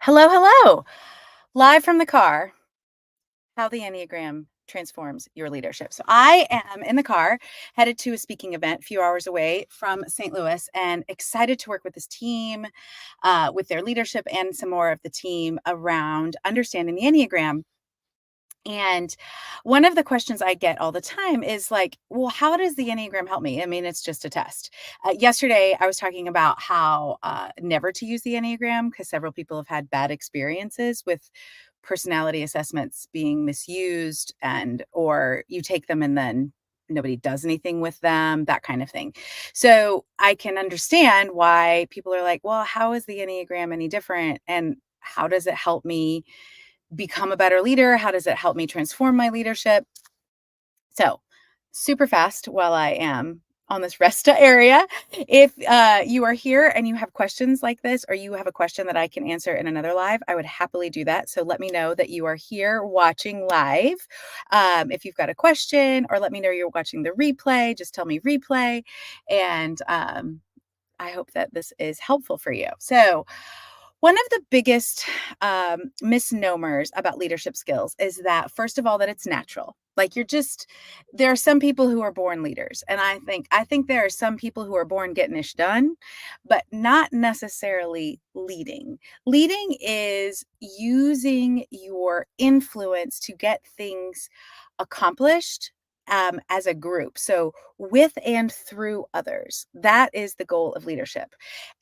Hello, hello. Live from the car, how the Enneagram transforms your leadership. So I am in the car headed to a speaking event a few hours away from St. Louis and excited to work with this team, with their leadership and some more of the team around understanding the Enneagram. And one of the questions I get all the time is like, well, how does the Enneagram help me? I mean, it's just a test. Yesterday, I was talking about how never to use the Enneagram because several people have had bad experiences with personality assessments being misused, and or you take them and then nobody does anything with them, that kind of thing. So I can understand why people are like, well, how is the Enneagram any different? And how does it help me become a better leader? How does it help me transform my leadership? So, super fast while I am on this resta area. If you are here and you have questions like this, or you have a question that I can answer in another live, I would happily do that. So let me know that you are here watching live. If you've got a question, or let me know you're watching the replay, just tell me replay. And I hope that this is helpful for you. So, one of the biggest misnomers about leadership skills is that, first of all, that it's natural. Like there are some people who are born leaders, and I think there are some people who are born getting ish done, but not necessarily leading. Leading is using your influence to get things accomplished as a group. So with and through others. That is the goal of leadership.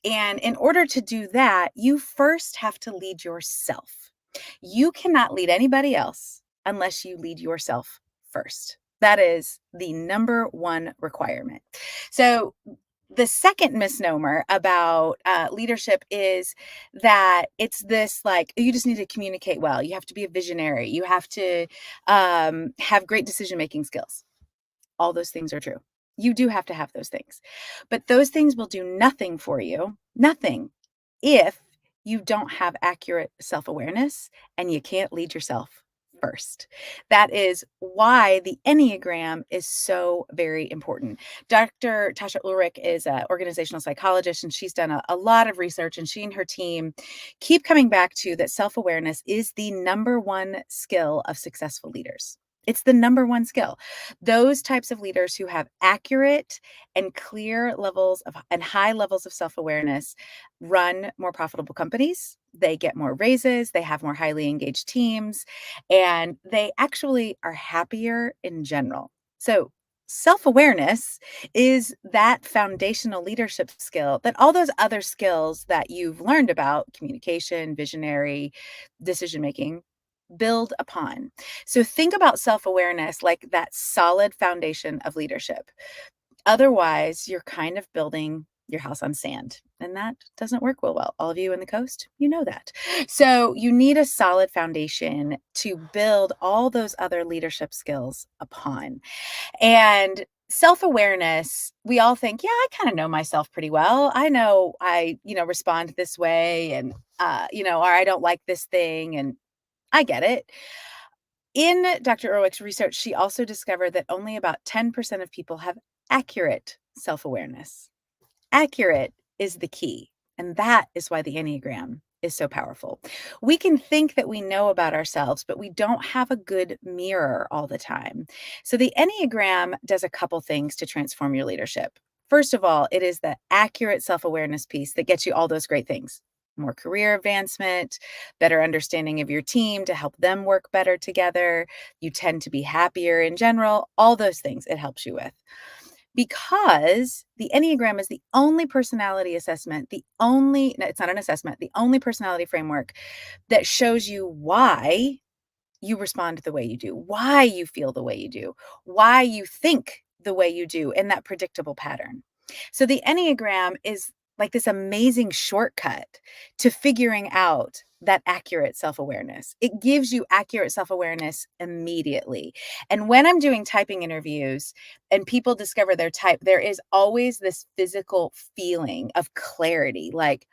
And in order to do that, you first have to lead yourself. You cannot lead anybody else unless you lead yourself first. That is the number one requirement. So, the second misnomer about leadership is that it's this like, you just need to communicate well. You have to be a visionary. You have to have great decision making skills. All those things are true. You do have to have those things. But those things will do nothing for you, nothing, if you don't have accurate self awareness and you can't lead yourself first. That is why the Enneagram is so very important. Dr. Tasha Ulrich is an organizational psychologist, and she's done a lot of research, and she and her team keep coming back to that self awareness is the number one skill of successful leaders. It's the number one skill. Those types of leaders who have accurate and clear levels of and high levels of self-awareness run more profitable companies. They get more raises, they have more highly engaged teams, and they actually are happier in general. So, self-awareness is that foundational leadership skill that all those other skills that you've learned about, communication, visionary, decision making, build upon. So think about self-awareness like that solid foundation of leadership. Otherwise, you're kind of building your house on sand, and that doesn't work well. All of you in the coast, you know that. So you need a solid foundation to build all those other leadership skills upon. And self-awareness, we all think, yeah, I kind of know myself pretty well. I know I respond this way, and or I don't like this thing, and I get it. In Dr. Erwick's research, she also discovered that only about 10% of people have accurate self awareness. Accurate is the key. And that is why the Enneagram is so powerful. We can think that we know about ourselves, but we don't have a good mirror all the time. So the Enneagram does a couple things to transform your leadership. First of all, it is the accurate self awareness piece that gets you all those great things: more career advancement, better understanding of your team to help them work better together. You tend to be happier in general, all those things it helps you with. Because the Enneagram is the only personality assessment, no, it's not an assessment, the only personality framework that shows you why you respond the way you do, why you feel the way you do, why you think the way you do in that predictable pattern. So the Enneagram is like this amazing shortcut to figuring out that accurate self awareness. It gives you accurate self awareness immediately. And when I'm doing typing interviews and people discover their type, there is always this physical feeling of clarity, like,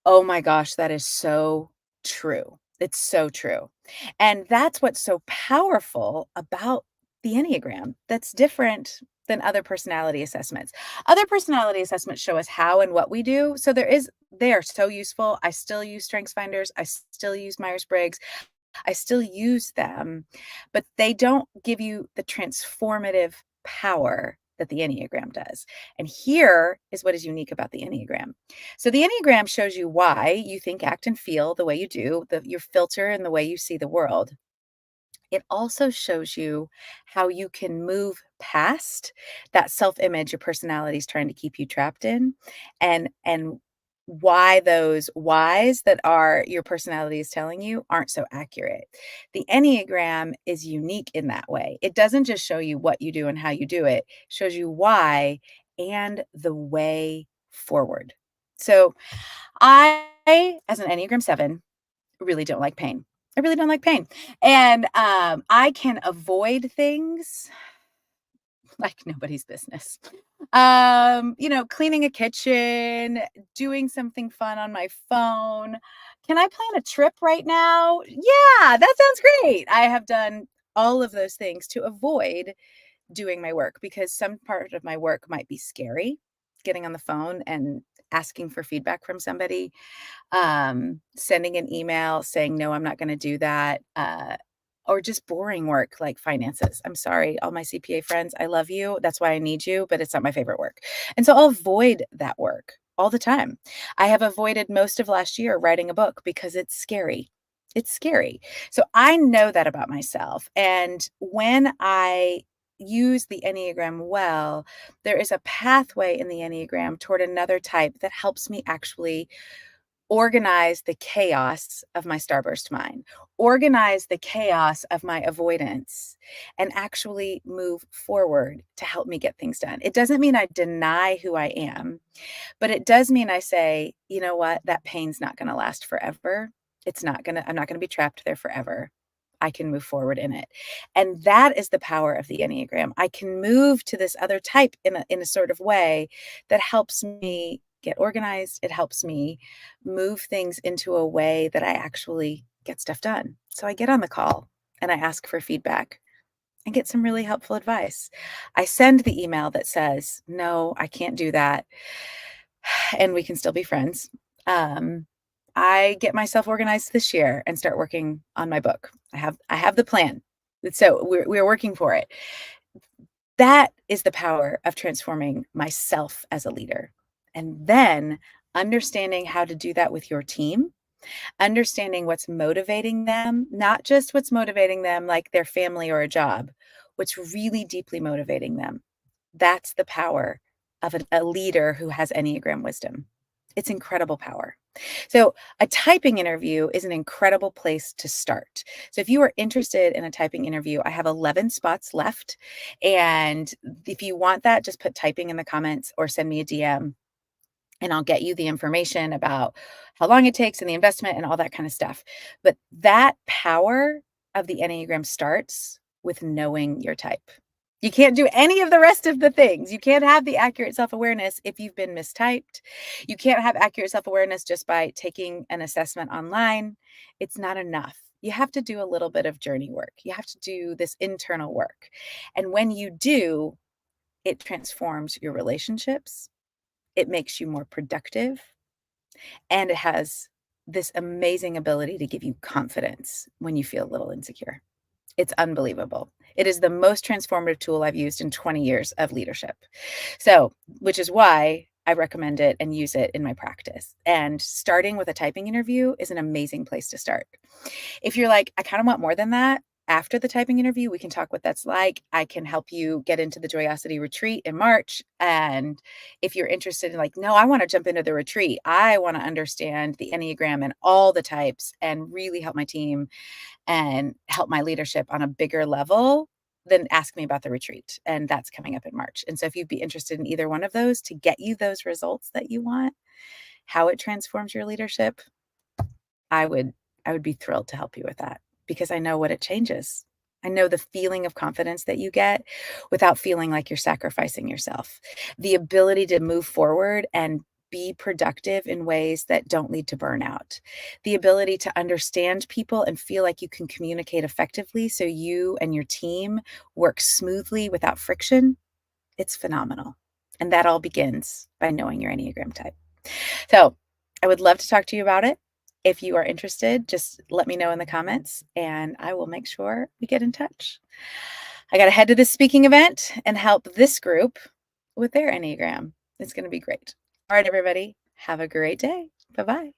oh my gosh, that is so true. It's so true. And that's what's so powerful about the Enneagram. That's different than other personality assessments. Other personality assessments show us how and what we do. So they are so useful. I still use Strengths Finders. I still use Myers-Briggs. I still use them, but they don't give you the transformative power that the Enneagram does. And here is what is unique about the Enneagram. So the Enneagram shows you why you think, act, and feel the way you do, your filter and the way you see the world. It also shows you how you can move past that self-image your personality is trying to keep you trapped in, and why those whys that are your personality is telling you aren't so accurate. The Enneagram is unique in that way. It doesn't just show you what you do and how you do it, it shows you why and the way forward. So I, as an Enneagram 7, really don't like pain. I really don't like pain. And I can avoid things like nobody's business. Cleaning a kitchen, doing something fun on my phone. Can I plan a trip right now? Yeah, that sounds great. I have done all of those things to avoid doing my work because some part of my work might be scary, getting on the phone and asking for feedback from somebody, sending an email saying, no, I'm not going to do that. Or just boring work like finances. I'm sorry, all my CPA friends, I love you. That's why I need you, but it's not my favorite work. And so I'll avoid that work all the time. I have avoided most of last year writing a book because it's scary. It's scary. So I know that about myself. And when I use the Enneagram well, there is a pathway in the Enneagram toward another type that helps me actually organize the chaos of my starburst mind, organize the chaos of my avoidance, and actually move forward to help me get things done. It doesn't mean I deny who I am, but it does mean I say, you know what, that pain's not going to last forever. I'm not going to be trapped there forever. I can move forward in it. And that is the power of the Enneagram. I can move to this other type in a sort of way that helps me get organized. It helps me move things into a way that I actually get stuff done. So I get on the call and I ask for feedback and get some really helpful advice. I send the email that says, no, I can't do that. And we can still be friends. Um, I get myself organized this year and start working on my book. I have the plan. So we're working for it. That is the power of transforming myself as a leader. And then understanding how to do that with your team, understanding what's motivating them, not just what's motivating them like their family or a job, what's really deeply motivating them. That's the power of a leader who has Enneagram wisdom. It's incredible power. So a typing interview is an incredible place to start. So if you are interested in a typing interview, I have 11 spots left. And if you want that, just put typing in the comments or send me a DM and I'll get you the information about how long it takes and the investment and all that kind of stuff. But that power of the Enneagram starts with knowing your type. You can't do any of the rest of the things. You can't have the accurate self-awareness if you've been mistyped. You can't have accurate self-awareness just by taking an assessment online. It's not enough. You have to do a little bit of journey work. You have to do this internal work. And when you do, it transforms your relationships. It makes you more productive. And it has this amazing ability to give you confidence when you feel a little insecure. It's unbelievable. It is the most transformative tool I've used in 20 years of leadership. So, which is why I recommend it and use it in my practice. And starting with a typing interview is an amazing place to start. If you're like, I kind of want more than that, after the typing interview, we can talk what that's like. I can help you get into the Joyosity retreat in March. And if you're interested in like, no, I want to jump into the retreat. I want to understand the Enneagram and all the types and really help my team and help my leadership on a bigger level, then ask me about the retreat. And that's coming up in March. And so if you'd be interested in either one of those to get you those results that you want, how it transforms your leadership, I would be thrilled to help you with that because I know what it changes. I know the feeling of confidence that you get without feeling like you're sacrificing yourself. The ability to move forward and be productive in ways that don't lead to burnout. The ability to understand people and feel like you can communicate effectively so you and your team work smoothly without friction. It's phenomenal. And that all begins by knowing your Enneagram type. So I would love to talk to you about it. If you are interested, just let me know in the comments and I will make sure we get in touch. I got to head to this speaking event and help this group with their Enneagram. It's going to be great. All right, everybody, have a great day. Bye-bye.